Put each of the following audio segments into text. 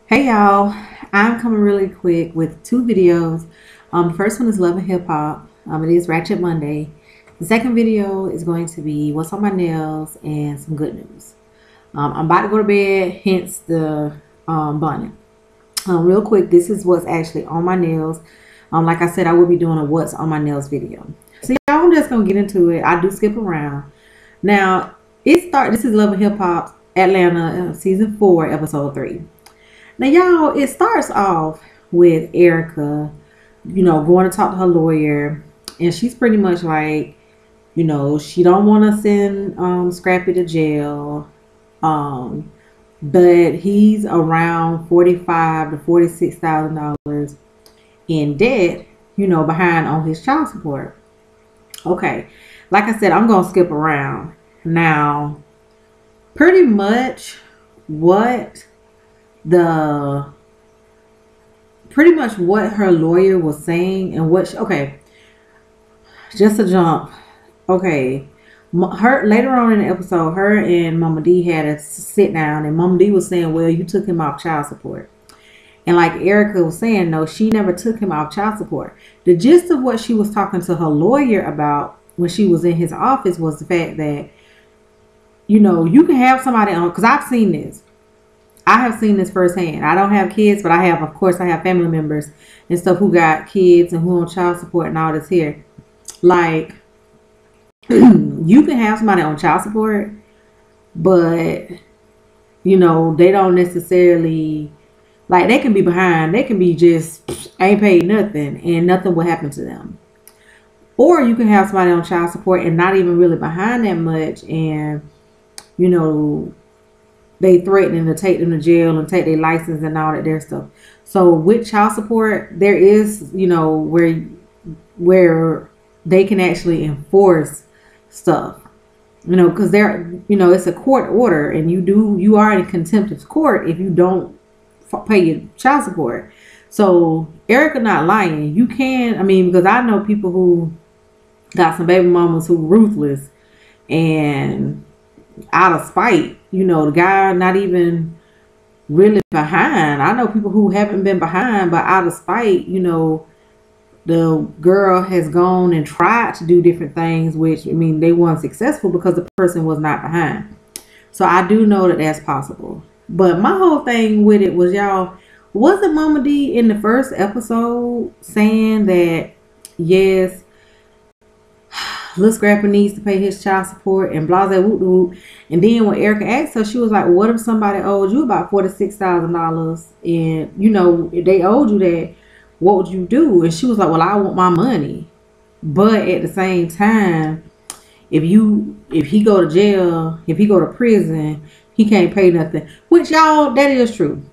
Hey y'all, I'm coming really quick with two videos. The first one is Love and Hip Hop. It is Ratchet Monday. The second video is going to be what's on my nails and some good news. I'm about to go to bed, hence the bonnet. Real quick, this is what's actually on my nails. Like I said, I will be doing a what's on my nails video. So y'all, I'm just gonna get into it. I do skip around. Now this is Love and Hip Hop Atlanta season 4, episode 3. Now, y'all, it starts off with Erica, going to talk to her lawyer, and she's pretty much like, she don't want to send Scrappy to jail, but he's around $45,000 to $46,000 in debt, behind on his child support. Okay, like I said, I'm gonna skip around now. Pretty much what the pretty much what her lawyer was saying and okay, just a jump. Okay, her later on in the episode, her and Mama D had a sit down, and Mama D was saying, well, you took him off child support. And like Erica was saying, no, she never took him off child support. The gist of what she was talking to her lawyer about when she was in his office was the fact that, you can have somebody on, because I have seen this firsthand. I don't have kids, but I have family members and stuff who got kids and who on child support and all this here. Like, you can have somebody on child support, but, they don't necessarily, like, they can be behind. They can be just ain't paid nothing and nothing will happen to them. Or you can have somebody on child support and not even really behind that much, and, they threatening to take them to jail and take their license and all that their stuff. So with child support, there is, where they can actually enforce stuff, because it's a court order, and you are in contempt of court if you don't pay your child support. So Erica not lying. You can, because I know people who got some baby mamas who ruthless and out of spite, the guy not even really behind. I know people who haven't been behind, but out of spite, the girl has gone and tried to do different things, which, they weren't successful because the person was not behind. So I do know that that's possible. But my whole thing with it was, y'all, wasn't Mama D in the first episode saying that, yes, Lil Scrappy needs to pay his child support and blah blah whoop whoop. And then when Erica asked her, she was like, what if somebody owed you about $46,000 and if they owed you that, what would you do? And she was like, well, I want my money. But at the same time, if he go to jail, if he go to prison, he can't pay nothing. Which, y'all, that is true.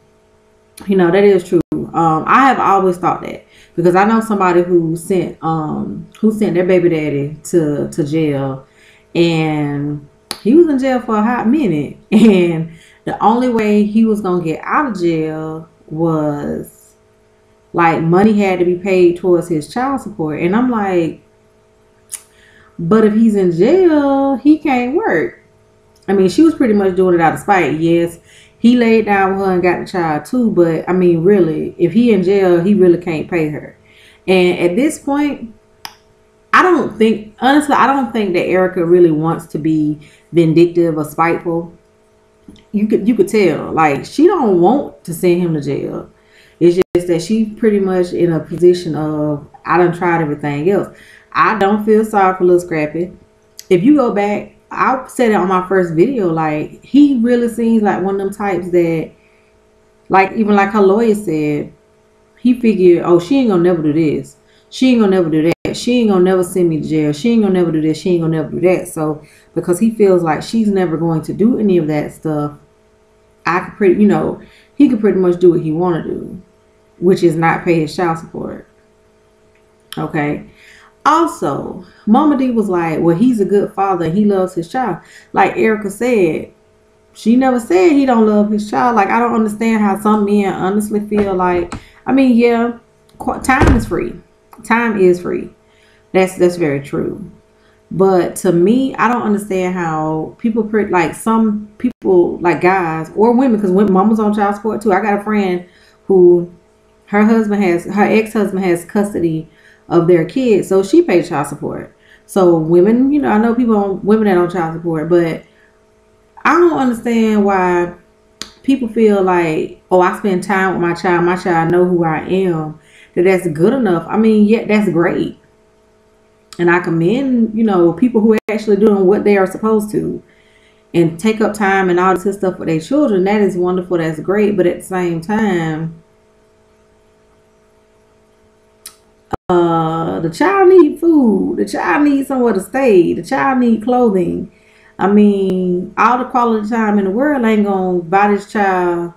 That is true. I have always thought that, because I know somebody who sent their baby daddy to jail, and he was in jail for a hot minute, and the only way he was gonna get out of jail was like money had to be paid towards his child support. And I'm like, but if he's in jail, he can't work. She was pretty much doing it out of spite. Yes, he laid down with her and got the child too, but really, if he in jail, he really can't pay her. And at this point, I don't think that Erica really wants to be vindictive or spiteful. You could tell, like, she don't want to send him to jail. It's just that she's pretty much in a position of, I done tried everything else. I don't feel sorry for Lil Scrappy. If you go back, I said it on my first video, like, he really seems like one of them types that, like, even like her lawyer said, he figured, oh, she ain't gonna never do this. She ain't gonna never do that. She ain't gonna never send me to jail. She ain't gonna never do this. She ain't gonna never do that. So, because he feels like she's never going to do any of that stuff, he could pretty much do what he want to do, which is not pay his child support. Okay. Also, Mama D was like, well, he's a good father and he loves his child. Like Erica said, she never said he don't love his child. Like, I don't understand how some men honestly feel like, yeah, time is free. Time is free. That's very true. But to me, I don't understand how people like some people like guys or women, because women mamas on child support too. I got a friend who her ex-husband has custody of their kids, so she pays child support. So women, I know women that on child support, but I don't understand why people feel like, oh, I spend time with my child know who I am, that's good enough. I mean, yeah, that's great. And I commend, people who are actually doing what they are supposed to and take up time and all this good stuff for their children. That is wonderful. That's great. But at the same time, the child needs food. The child needs somewhere to stay. The child needs clothing. I mean, all the quality time in the world ain't going to buy this child,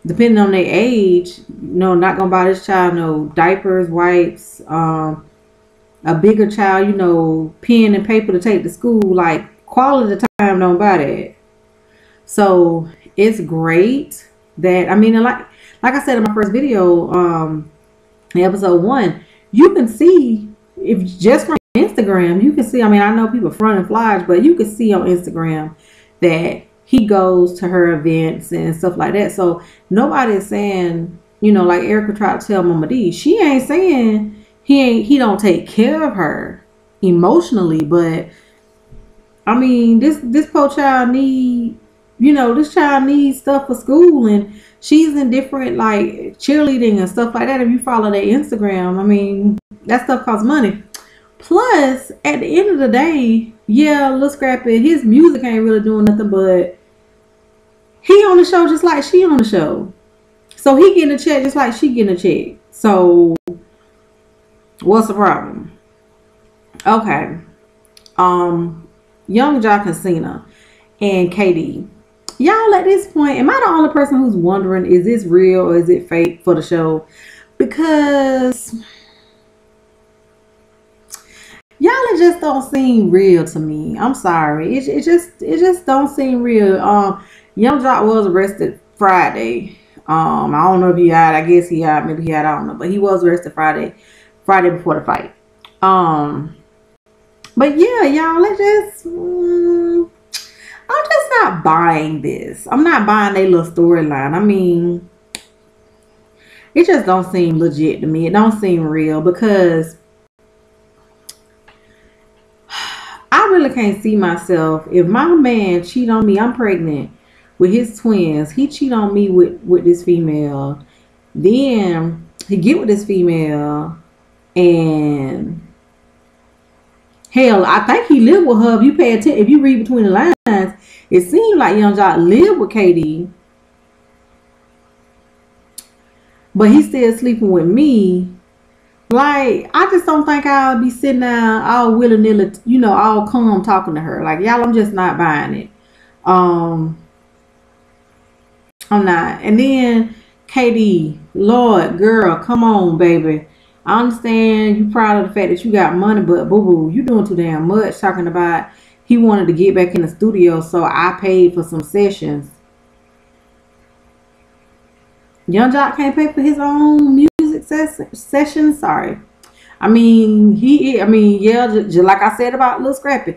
depending on their age, not going to buy this child no diapers, wipes, a bigger child, pen and paper to take to school. Like, quality time don't buy that. So it's great that, I mean, like I said in my first video, in episode 1, you can see, if just from Instagram, you can see, I mean, I know people front and flash, but you can see on Instagram that he goes to her events and stuff like that. So nobody is saying, like Erica tried to tell Mama D, she ain't saying he don't take care of her emotionally, but I mean, this poor child this child needs stuff for school, and she's in different like cheerleading and stuff like that. If you follow their Instagram, I mean, that stuff costs money. Plus, at the end of the day, yeah, Lil Scrappy, his music ain't really doing nothing, but he on the show just like she on the show. So he getting a check just like she getting a check. So what's the problem? Okay. Young Joc and Cena and KD. Y'all, at this point, am I the only person who's wondering, is this real or is it fake for the show? Because y'all, it just don't seem real to me. I'm sorry. It just don't seem real. Young Joc was arrested Friday. I don't know if he had, I guess he had, maybe he had, I don't know, but he was arrested Friday before the fight. But yeah, y'all, I'm just not buying this. I'm not buying their little storyline. I mean, it just don't seem legit to me. It don't seem real, because I really can't see myself, if my man cheat on me, I'm pregnant with his twins, he cheat on me with this female, then he get with this female, and hell, I think he lived with her. If you pay attention, if you read between the lines, it seems like Young Joc lived with KD, but he's still sleeping with me. Like, I just don't think I'll be sitting down all willy-nilly, all calm talking to her. Like, y'all, I'm just not buying it. I'm not. And then KD, Lord, girl, come on, baby. I understand you proud of the fact that you got money, but boo-boo, you doing too damn much, talking about he wanted to get back in the studio, so I paid for some sessions. Young Joc can't pay for his own music sessions. Sorry. I mean, yeah, just like I said about Lil Scrappy,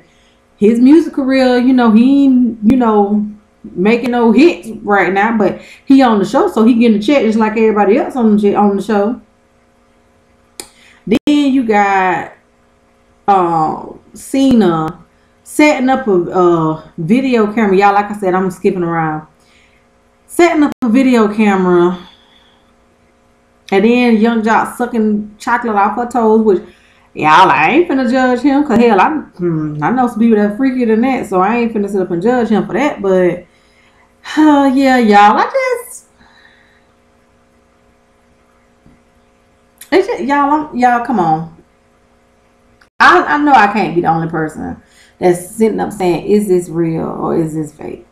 his music career, he ain't, making no hits right now, but he on the show, so he getting a check just like everybody else on the show. Then you got Cena setting up a video camera. Y'all, like I said, I'm skipping around. Setting up a video camera, and then Young Joc sucking chocolate off her toes, which, y'all, I ain't finna judge him, because hell, I know some people that are freakier than that, so I ain't finna sit up and judge him for that. But yeah, y'all, y'all, come on. I know I can't be the only person that's sitting up saying, is this real or is this fake?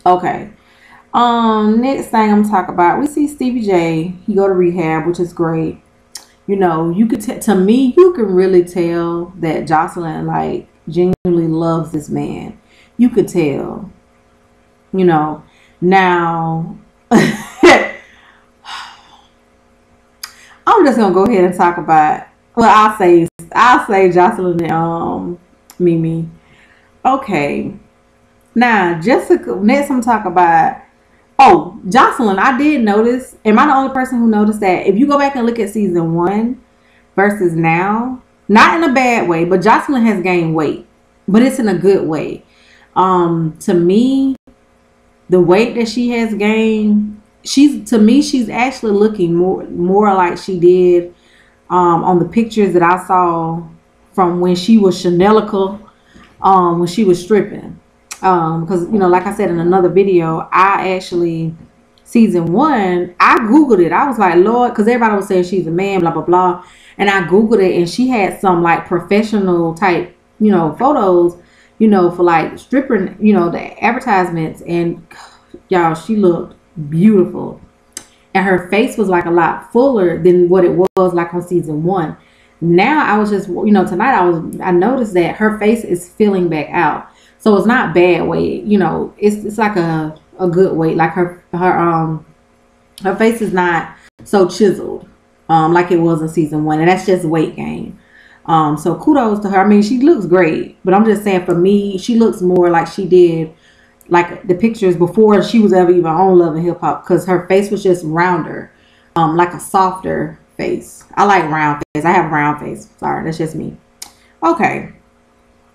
Okay. Next thing I'm talking about, we see Stevie J. He go to rehab, which is great. You could to me, you can really tell that Jocelyn like genuinely loves this man. You could tell. Now I'm just gonna go ahead and talk about. Well, I'll I'll say Jocelyn and Mimi. Okay. Now Jessica. Next, I'm talking about. Oh, Jocelyn. I did notice. Am I the only person who noticed that? If you go back and look at season 1 versus now, not in a bad way, but Jocelyn has gained weight, but it's in a good way. To me, the weight that she has gained, she's actually looking more like she did on the pictures that I saw from when she was Chanelica, when she was stripping. Because like I said in another video, I actually season 1, I googled it. I was like, Lord, because everybody was saying she's a man, blah blah blah, and I googled it, and she had some like professional type photos for like stripping, the advertisements, and y'all, she looked beautiful, and her face was like a lot fuller than what it was like on season 1. Now I was just tonight I noticed that her face is filling back out, so it's not bad weight. It's like a good weight. Like her face is not so chiseled like it was in season 1, and that's just weight gain. So kudos to her. I mean, she looks great, but I'm just saying, for me, she looks more like she did like the pictures before she was ever even on Love and Hip Hop, because her face was just rounder, like a softer face. I like round face. I have a round face. Sorry, that's just me. Okay,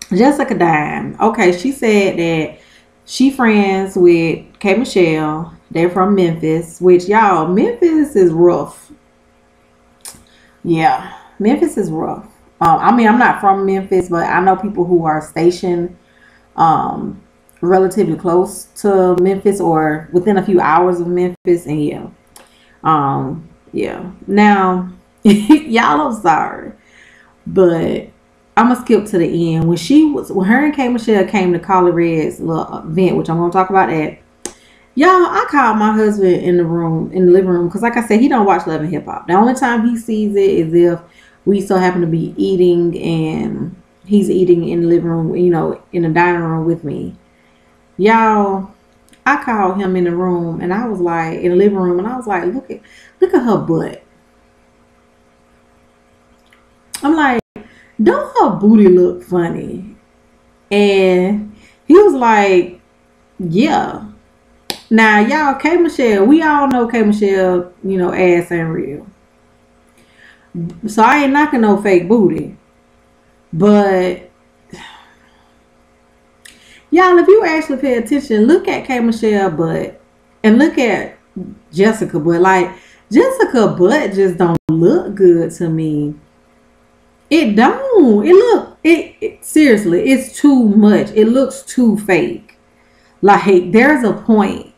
Jessica Dime. Okay, she said that she friends with K Michelle. They're from Memphis, which, y'all, Memphis is rough. Yeah, Memphis is rough. I mean, I'm not from Memphis, but I know people who are stationed relatively close to Memphis or within a few hours of Memphis, and yeah. Now, y'all, I'm sorry, but I'm gonna skip to the end. When her and K Michelle came to Carly Red's little event, which I'm gonna talk about that. Y'all, I called my husband in the living room, because like I said, he don't watch Love and Hip Hop. The only time he sees it is if we so happen to be eating and he's eating in the living room, in the dining room with me. Y'all, I called him in the room, and I was like, in the living room, and I was like, look at her butt. I'm like, don't her booty look funny? And he was like, yeah. Now, y'all, K Michelle, we all know K Michelle, ass ain't real. So I ain't knocking no fake booty. But y'all, if you actually pay attention, look at K Michelle butt and look at Jessica butt. Like, Jessica butt just don't look good to me. It don't. It seriously, it's too much. It looks too fake. Like, there's a point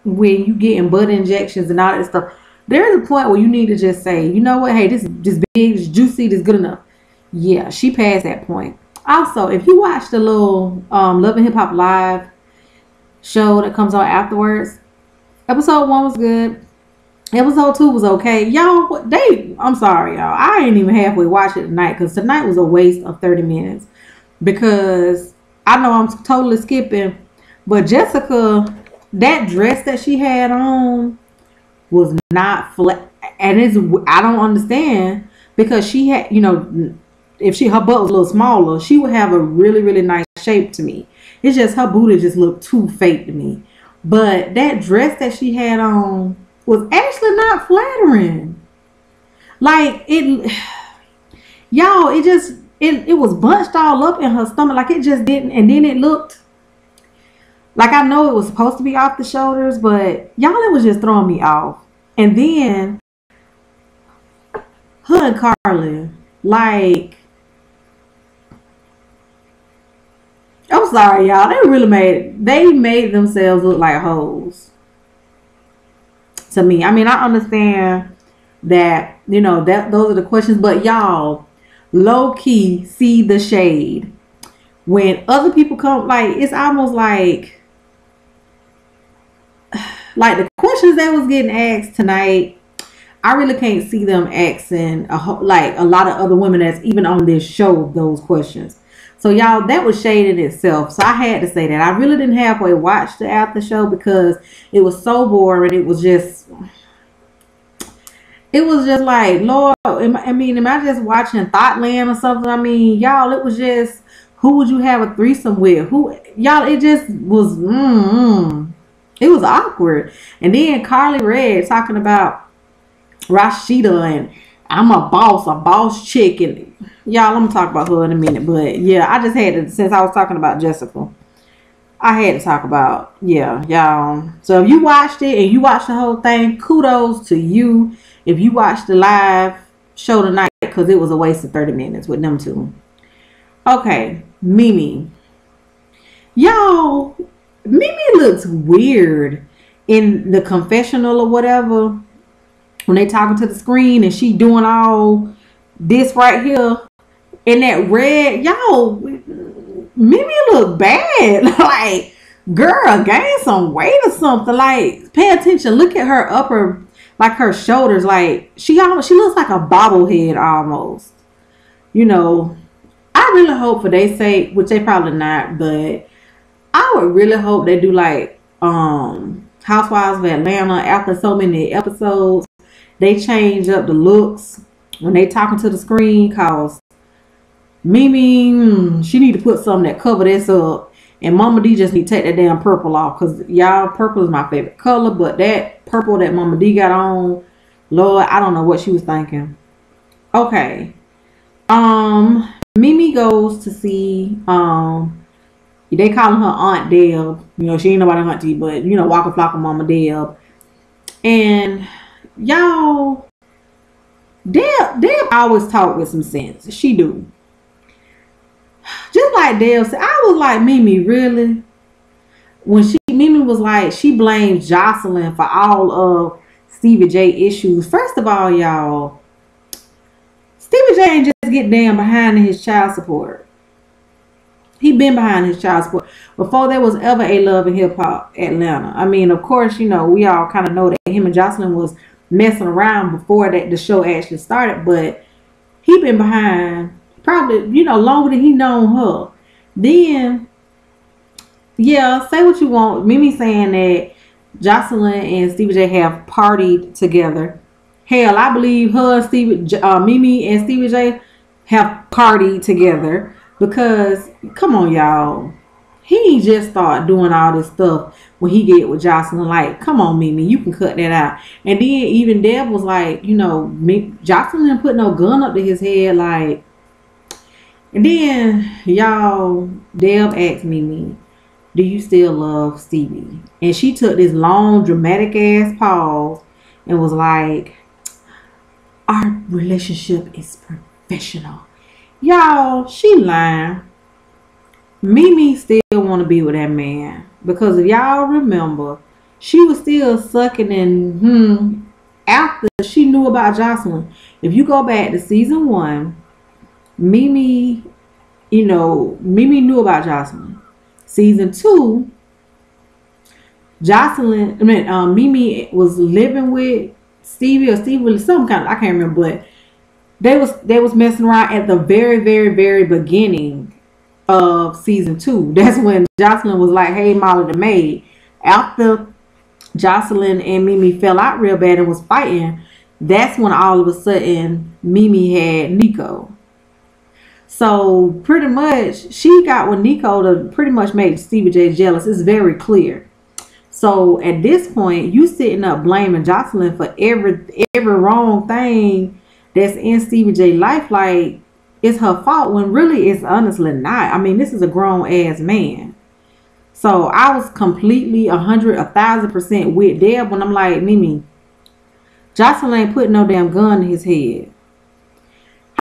when you getting butt injections and all that stuff. There's a point where you need to just say, you know what, hey, this is just big, this juicy, this good enough. Yeah, she passed that point. Also, if you watch the little Love and Hip Hop Live show that comes on afterwards, episode 1 was good. Episode 2 was okay. Y'all, I'm sorry, y'all. I ain't even halfway watch it tonight, because tonight was a waste of 30 minutes. Because I know I'm totally skipping, but Jessica, that dress that she had on was not flat. And I don't understand, because she had, if her butt was a little smaller, she would have a really, really nice shape to me. It's just her booty just looked too fake to me. But that dress that she had on was actually not flattering. Like, y'all, it was bunched all up in her stomach. Like, it just didn't. And then it looked like, I know it was supposed to be off the shoulders, but y'all, it was just throwing me off. And then her and Carly, like, I'm sorry, y'all. They made themselves look like hoes to me. I mean, I understand that, those are the questions, but y'all, low key see the shade when other people come. Like, it's almost like the questions that was getting asked tonight, I really can't see them asking a lot of other women that's even on this show those questions. So, y'all, that was shade in itself. So I had to say that. I really didn't halfway watch the after show because it was so boring. It was just, It was just like, Lord, am I just watching Thoughtland or something? I mean, y'all, it was just, who would you have a threesome with? Who, y'all, it just was, it was awkward. And then Carly Red talking about Rashida and I'm a boss chick. And y'all, I'm gonna talk about her in a minute. But yeah, I just had to, since I was talking about Jessica, I had to talk about, yeah, y'all. So if you watched it and you watched the whole thing, kudos to you. If you watched the live show tonight, because it was a waste of 30 minutes with them two. Okay, Mimi. Y'all, Mimi looks weird in the confessional or whatever. When they talking to the screen and she doing all this right here. And that red, y'all, Mimi look bad. Like, girl, gain some weight or something. Like, pay attention. Look at her upper, like her shoulders. Like, she looks like a bobblehead almost. You know, I really hope for their sake, which they probably not, but I would really hope they do like Housewives of Atlanta. After so many episodes, they change up the looks when they talking to the screen, cause Mimi, she need to put something that cover this up. And Mama D just need to take that damn purple off. Because, y'all, purple is my favorite color. But that purple that Mama D got on, Lord, I don't know what she was thinking. Okay. Mimi goes to see, they calling her Aunt Deb. You know, she ain't nobody auntie, but, you know, Waka Flocka Mama Deb. And, y'all, Deb always talk with some sense. She do. Just like Dale said, I was like, Mimi, really? When Mimi was like, she blames Jocelyn for all of Stevie J issues. First of all, y'all, Stevie J ain't just get damn behind in his child support. He been behind his child support before there was ever a Love and Hip Hop Atlanta. I mean, of course, you know, we all kind of know that him and Jocelyn was messing around before that the show actually started, but he been behind probably, you know, longer than he known her. Then, yeah, say what you want. Mimi saying that Jocelyn and Stevie J have partied together. Hell, I believe her and Mimi and Stevie J have partied together because, come on, y'all. He just started doing all this stuff when he get with Jocelyn. Like, come on, Mimi, you can cut that out. And then even Deb was like, you know, Jocelyn didn't put no gun up to his head, like. And then, y'all, Deb asked Mimi, do you still love Stevie? And she took this long, dramatic ass pause and was like, our relationship is professional. Y'all, she lying. Mimi still want to be with that man. Because if y'all remember, she was still sucking in after she knew about Jocelyn. If you go back to season 1, Mimi, you know, Mimi knew about Jocelyn. Season 2, Mimi was living with Stevie, or Stevie was some kind of, I can't remember, but they was messing around at the very, very, very beginning of season 2. That's when Jocelyn was like, hey, Molly the maid. After Jocelyn and Mimi fell out real bad and was fighting, that's when all of a sudden Mimi had Nico. So pretty much she got with Nico to pretty much make Stevie J jealous. It's very clear. So at this point, you sitting up blaming Jocelyn for every wrong thing that's in Stevie J life, like it's her fault, when really it's honestly not. I mean, this is a grown ass man. So I was completely 1,000% with Deb when I'm like, Mimi, Jocelyn ain't putting no damn gun in his head.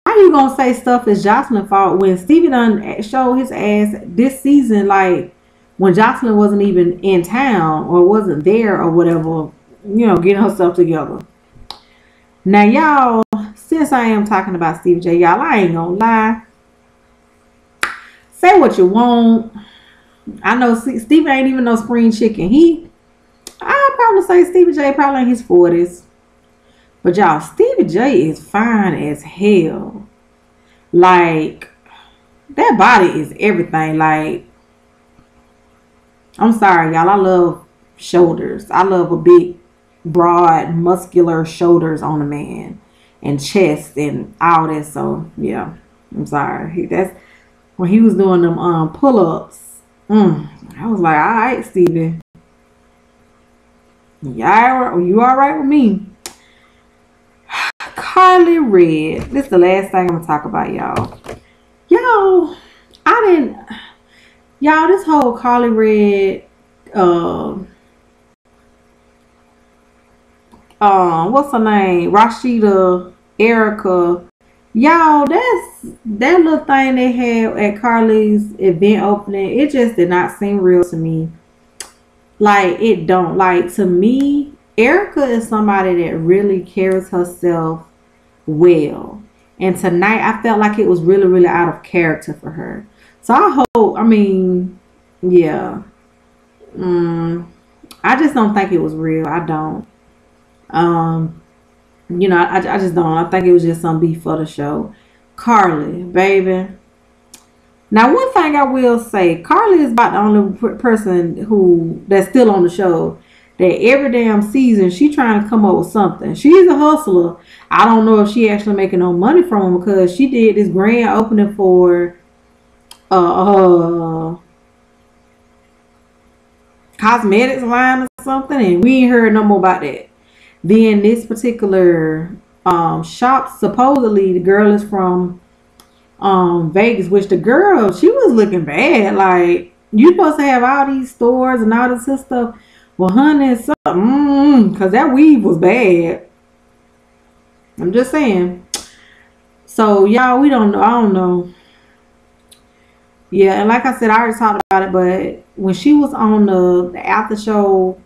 How you gonna say stuff is Jocelyn's fault when Stevie done showed his ass this season, like when Jocelyn wasn't even in town or wasn't there or whatever, you know, getting herself together. Now, y'all, since I am talking about Stevie J, y'all, I ain't gonna lie. Say what you want. I know Stevie ain't even no spring chicken. I'd probably say Stevie J probably in his 40s. But y'all, Stevie J is fine as hell. Like, that body is everything. Like, I'm sorry, y'all. I love shoulders. I love a big broad, muscular shoulders on a man and chest and all that. So yeah, I'm sorry. That's when he was doing them pull ups. I was like, all right, Stevie, yeah, you all right with me? Carly Red. This is the last thing I'm gonna talk about, y'all. Y'all, I didn't. Y'all, this whole Carly Red, what's her name? Rashida, Erica. Y'all, that little thing they had at Carly's event opening. It just did not seem real to me. Like it don't. Like to me, Erica is somebody that really carries herself well. And tonight I felt like it was really, really out of character for her. So I hope, I mean, yeah. I just don't think it was real. I don't. Um, I just don't. I think it was just some beef for the show. Carly, baby. Now, one thing I will say, Carly is about the only person who that's still on the show that every damn season she trying to come up with something. She's a hustler. I don't know if she actually making no money from them because she did this grand opening for uh cosmetics line or something, and we ain't heard no more about that. Then this particular shop, supposedly the girl is from Vegas, which the girl, she was looking bad. Like, you supposed to have all these stores and all this stuff. Well, honey, because that weave was bad. I'm just saying. So y'all, we don't know. I don't know. Yeah, and like I said, I already talked about it, but when she was on the after show,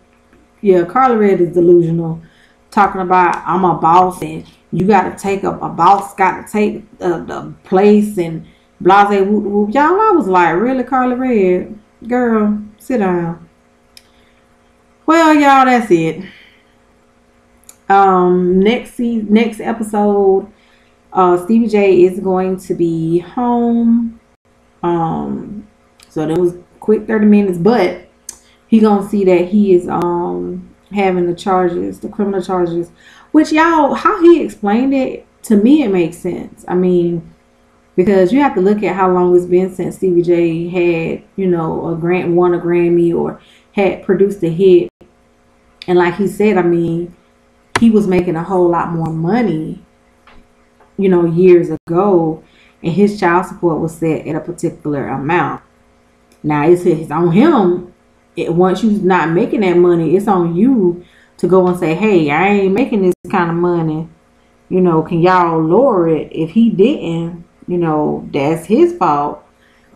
yeah, Carly Red is delusional, talking about I'm a boss and you got to take up a boss, got to take the place and blase whoop whoop. Y'all, I was like, really, Carly Red, girl, sit down. Well, y'all, that's it. Next episode, Stevie J is going to be home. So that was quick 30 minutes, but he gonna see that he is having the criminal charges, which y'all, how he explained it to me, it makes sense. I mean, because you have to look at how long it's been since Stevie J had, won a Grammy or had produced a hit. And like he said, I mean, he was making a whole lot more money, years ago, and his child support was set at a particular amount. Now it's on him. Once you're not making that money, it's on you to go and say, hey, I ain't making this kind of money. Can y'all lower it? If he didn't, that's his fault.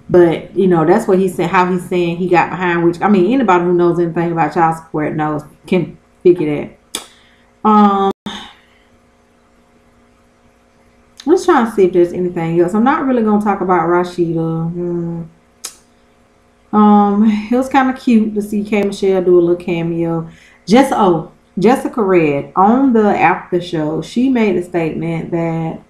But, that's what he said, how he's saying he got behind, which, I mean, anybody who knows anything about child support can figure that. Let's try and see if there's anything else. I'm not really going to talk about Rashida. It was kind of cute to see K. Michelle do a little cameo. Jessica Red, on the after show, she made a statement that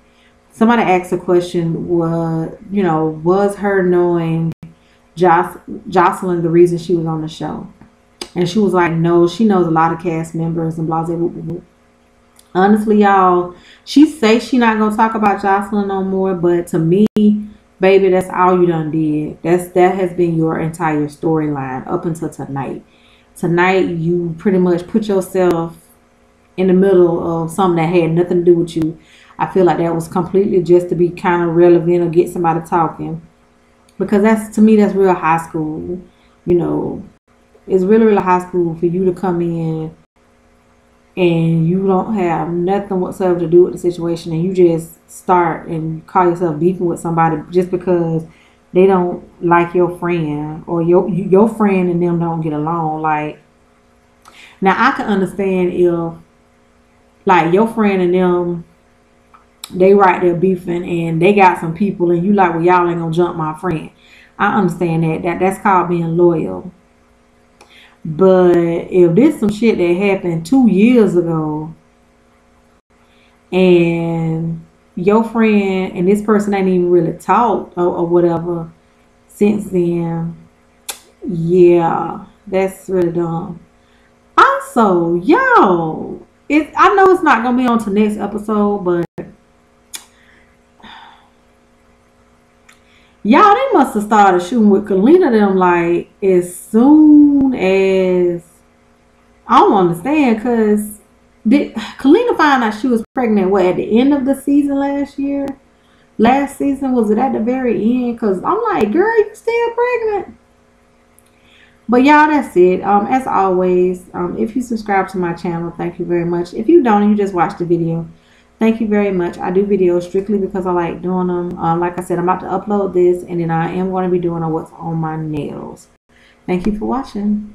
somebody asked a question, was her knowing Jocelyn the reason she was on the show? And she was like, no, she knows a lot of cast members and blah, blah, blah, blah. Honestly, y'all, she say she not going to talk about Jocelyn no more, but to me, baby, that's all you done did. That has been your entire storyline up until tonight. Tonight, you pretty much put yourself in the middle of something that had nothing to do with you. I feel like that was completely just to be kind of relevant or get somebody talking. Because to me, that's real high school. It's really, really high school for you to come in and you don't have nothing whatsoever to do with the situation, and you just start and call yourself beefing with somebody just because they don't like your friend, or your friend and them don't get along. Like, now I can understand if, like, your friend and them, they right there beefing and they got some people and you like, well, y'all ain't gonna jump my friend. I understand that's called being loyal. But if this some shit that happened 2 years ago and your friend and this person ain't even really talked or whatever since then, yeah, that's really dumb. Also, also, yo, I know it's not gonna be on to next episode, but y'all, they must have started shooting with Kalina them like as soon as I don't understand, because did Kalina find out she was pregnant what at the end of the season last year? Last season, was it at the very end? Because I'm like, girl, you still pregnant? But y'all, that's it. As always, if you subscribe to my channel, thank you very much. If you don't and you just watch the video, thank you very much. I do videos strictly because I like doing them. Like I said, I'm about to upload this, and then I am going to be doing what's on my nails. Thank you for watching.